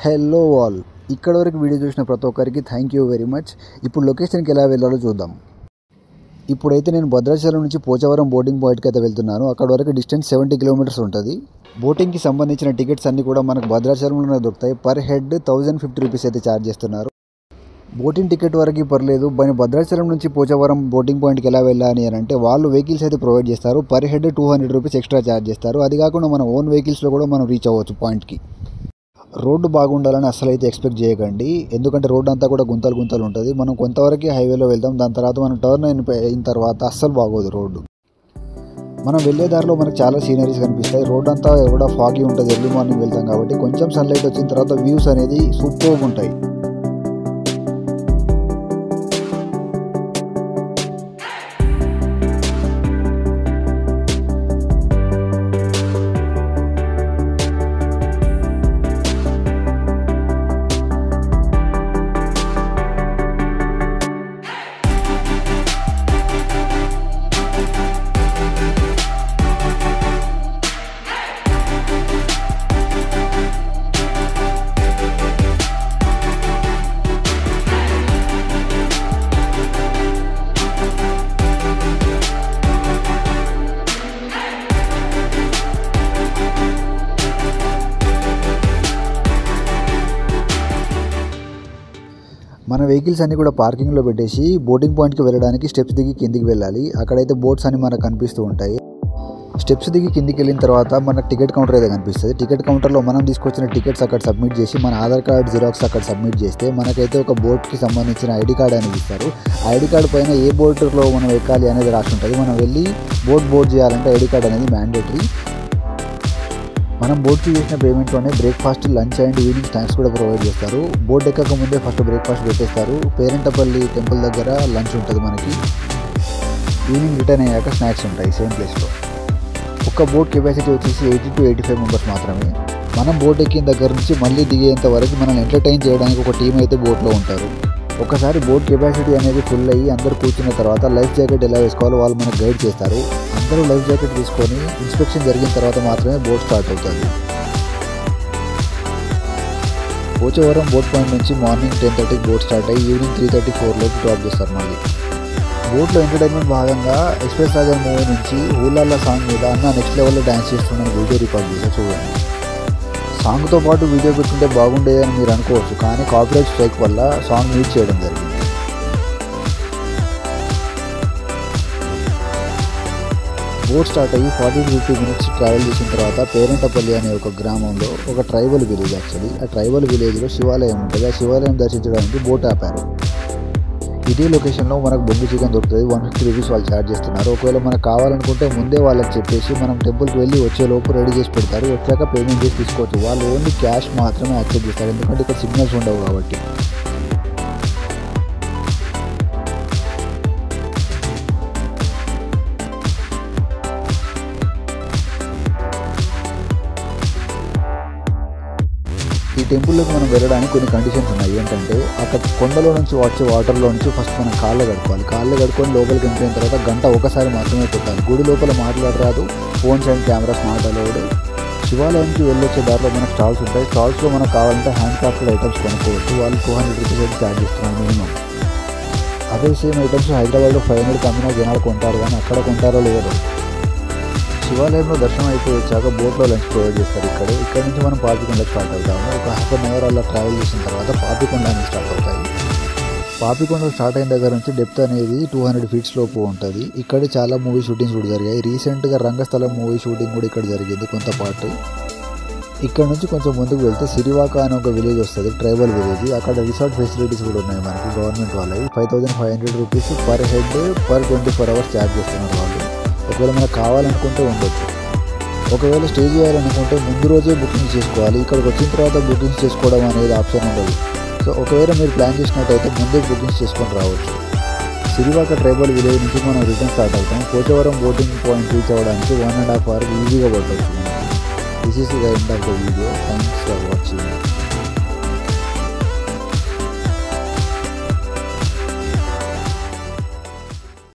Hello all, ఇక్కడ వరకు video చూసిన ప్రతి ఒక్కరికి థ్యాంక్ యూ వెరీ మచ్. ఇప్పుడు లొకేషన్కి ఎలా వెళ్ళాలో చూద్దాం. ఇప్పుడైతే నేను భద్రాచలం నుంచి పోచవరం బోటింగ్ పాయింట్కి అయితే వెళ్తున్నాను. అక్కడ వరకు డిస్టెన్స్ 70 కిలోమీటర్స్ ఉంటుంది. బోటింగ్కి సంబంధించిన టికెట్స్ అన్నీ కూడా మనకు భద్రాచలంలోనే దొరుకుతాయి. పర్ హెడ్ 1050 రూపీస్ అయితే ఛార్జ్ చేస్తున్నారు. బోటింగ్ టికెట్ వరకు పర్లేదు, భద్రాచలం నుంచి పోచవరం బోటింగ్ పాయింట్కి ఎలా వెళ్ళాలి అని అంటే వాళ్ళు వెహికల్స్ అయితే ప్రొవైడ్ చేస్తారు. Per head 200 rupees extra charge చేస్తారు. అది కాకుండా మన ఓన్ వెహికల్స్లో కూడా మనం రీచ్ అవ్వచ్చు పాయింట్కి. రోడ్డు బాగుండాలని అస్సలు అయితే ఎక్స్పెక్ట్ చేయకండి, ఎందుకంటే రోడ్డు అంతా కూడా గుంతలు ఉంటుంది. మనం కొంతవరకు హైవేలో వెళ్తాం, దాని తర్వాత మనం టర్న్ అయిన తర్వాత అస్సలు బాగోదు రోడ్డు. మనం వెళ్ళే దారిలో మనకు చాలా సీనరీస్ కనిపిస్తాయి. రోడ్ అంతా కూడా ఫాగీ ఉంటుంది, ఎర్లీ మార్నింగ్ వెళ్తాం కాబట్టి. కొంచెం సన్లైట్ వచ్చిన తర్వాత వ్యూస్ అనేది సూపర్గా ఉంటాయి. మన వెహికల్స్ అన్నీ కూడా పార్కింగ్లో పెట్టేసి బోటింగ్ పాయింట్కి వెళ్ళడానికి స్టెప్స్ దిగి కిందికి వెళ్ళాలి. అక్కడైతే బోట్స్ అన్ని మనకు కనిపిస్తూ ఉంటాయి. స్టెప్స్ దిగి కిందికి వెళ్ళిన తర్వాత మనకు టికెట్ కౌంటర్ అయితే కనిపిస్తుంది. టికెట్ కౌంటర్లో మనం తీసుకొచ్చిన టికెట్స్ అక్కడ సబ్మిట్ చేసి మన ఆధార్ కార్డ్ జిరాక్స్ అక్కడ సబ్మిట్ చేస్తే మనకైతే ఒక బోట్కి సంబంధించిన ఐడి కార్డ్ అనేది ఇస్తారు. ఐడి కార్డ్ పైన ఏ బోట్లో మనం ఎక్కాలి అనేది రాసి ఉంటుంది. మనం వెళ్ళి బోట్ చేయాలంటే ఐడి కార్డ్ అనేది మ్యాండేటరీ. మనం బోట్కి చేసిన పేమెంట్లోనే breakfast, lunch and evening snacks కూడా ప్రొవైడ్ చేస్తారు. బోట్ ఎక్కక ముందే ఫస్ట్ బ్రేక్ఫాస్ట్ పెట్టేస్తారు. పేరెంటపల్లి టెంపుల్ దగ్గర లంచ్ ఉంటుంది మనకి. ఈవినింగ్ రిటర్న్ అయ్యాక స్నాక్స్ ఉంటాయి సేమ్ ప్లేస్లో. ఒక్క బోట్ కెపాసిటీ వచ్చేసి 80 to 85 మెంబర్స్ మాత్రమే. మనం బోట్ ఎక్కిన దగ్గర నుంచి మళ్ళీ దిగేంత వరకు మనల్ని ఎంటర్టైన్ చేయడానికి ఒక టీం అయితే బోట్లో ఉంటారు. ఒకసారి బోట్ కెపాసిటీ అనేది ఫుల్ అయ్యి అందరూ కూర్చున్న తర్వాత లైఫ్ జాకెట్ ఎలా వేసుకోవాలో వాళ్ళు మనకు గైడ్ చేస్తారు. అందరూ లైఫ్ జాకెట్ తీసుకొని ఇన్స్పెక్షన్ జరిగిన తర్వాత మాత్రమే బోట్ స్టార్ట్ అవుతుంది. పోచవరం బోట్ పాయింట్ నుంచి మార్నింగ్ 10:30కి బోట్ స్టార్ట్ అయ్యి ఈవినింగ్ 3:34 డ్రాప్ చేస్తారు. మళ్ళీ బోట్లో ఎంటర్టైన్మెంట్ భాగంగా ఎక్స్ప్రెస్ రాజా మూవీ నుంచి ఊళ్ళల్లా సాంగ్ మీద అన్న నెక్స్ట్ లెవెల్లో డ్యాన్స్ చేస్తున్న వీడియో రికార్డ్ చేసి చూడండి. సాంగ్తో పాటు వీడియో పెట్టుకుంటే బాగుండేదని మీరు అనుకోవచ్చు, కానీ కాపీరైట్ స్ట్రైక్ వల్ల సాంగ్ మ్యూట్ చేయడం జరిగింది. బోట్ స్టార్ట్ అయ్యి 40 to 50 మినిట్స్ ట్రావెల్ చేసిన తర్వాత పేరెంటపల్లి అనే ఒక గ్రామంలో ఒక ట్రైబల్ విలేజ్, యాక్చువల్లీ ఆ ట్రైబల్ విలేజ్లో శివాలయం ఉంటుంది. ఆ శివాలయం దర్శించడానికి బోట్ ఆపారు. ఇదే లొకేషన్లో మనకు బొంగు చికెన్ దొరుకుతుంది. 150 రూపీస్ వాళ్ళు ఛార్జ్ చేస్తున్నారు. ఒకవేళ మనకు కావాలనుకుంటే ముందే వాళ్ళకి చెప్పేసి మనం టెంపుల్కి వెళ్ళి వచ్చేలోపు రెడీ చేసి పెడతారు. వచ్చాక పేమెంట్ చేసి తీసుకోవచ్చు. వాళ్ళు ఓన్లీ క్యాష్ మాత్రమే యాక్సెప్ట్ చేస్తారు, ఎందుకంటే ఇక్కడ సిగ్నల్స్ ఉండవు కాబట్టి. ఈ టెంపుల్లోకి మనం వెళ్ళడానికి కొన్ని కండిషన్స్ ఉన్నాయి. ఏంటంటే అక్కడ కొండలో నుంచి వచ్చే వాటర్లో నుంచి ఫస్ట్ మనం కాళ్ళు కడుక్కొని లోపలికి ఎంట్రైన తర్వాత గంట ఒకసారి మాత్రమే పెట్టాలి. గుడి లోపల మాట్లాడరాదు, phones and cameras not allowed. శివాలయానికి వెళ్ళొచ్చే దారిలో మనకు స్టాల్స్ ఉంటాయి. స్టాల్స్లో మనకు కావాలంటే హ్యాండ్ క్రాఫ్టెడ్ ఐటమ్స్ కొనుక్కోవచ్చు. వాళ్ళు 200 రూపీస్ అయితే ఛార్జ్ చేస్తున్నారు మినిమం. అదే సేమ్ ఐటమ్స్ హైదరాబాద్లో 500 అమ్మినా జనాలు కొంటారు, కానీ అక్కడ కొంటారో లేదో. శివాలయంలో దర్శనం అయిపోయి వచ్చాక బోట్లో లంచ్ ప్రొవైడ్ చేస్తారు. ఇక్కడ నుంచి మనం పాపికొండకి స్టార్ట్ అవుతాము. ఒక ½ an hour అలా ట్రావెల్ చేసిన తర్వాత పాపికొండ అనేది స్టార్ట్ అవుతాయి. పాపికొండ స్టార్ట్ అయిన దగ్గర నుంచి డెప్త్ అనేది 200 feet లోపు ఉంటుంది. ఇక్కడ చాలా మూవీ షూటింగ్స్ కూడా జరిగాయి. రీసెంట్గా రంగస్థలం మూవీ షూటింగ్ కూడా ఇక్కడ జరిగింది కొంత పార్ట్. ఇక్కడ నుంచి కొంచెం ముందుకు వెళ్తే సిరివాక అనే ఒక విలేజ్ వస్తుంది, ట్రైబల్ విలేజ్. అక్కడ రిసార్ట్ ఫెసిలిటీస్ కూడా ఉన్నాయి మనకి గవర్నమెంట్ వాళ్ళవి. 5500 rupees per head per 24 hours charge చేస్తున్నారు వాళ్ళు. ఒకవేళ మనకు కావాలనుకుంటే ఉండొచ్చు. ఒకవేళ స్టే చేయాలనుకుంటే ముందు రోజే బుకింగ్ చేసుకోవాలి. ఇక్కడికి వచ్చిన తర్వాత బుకింగ్స్ చేసుకోవడం అనేది ఆప్షన్ ఉండదు. సో ఒకవేళ మీరు ప్లాన్ చేసినట్టయితే ముందే బుకింగ్స్ చేసుకొని రావచ్చు. సిరివాక ట్రైబల్ విలేజ్ నుంచి మనం రిటర్న్ స్టార్ట్ అవుతాం. పోచవరం బోటింగ్ పాయింట్ రీచ్ అవ్వడానికి 1.5 hours ఈజీగా పట్టవచ్చు. This is the end of the video. Thanks for watching.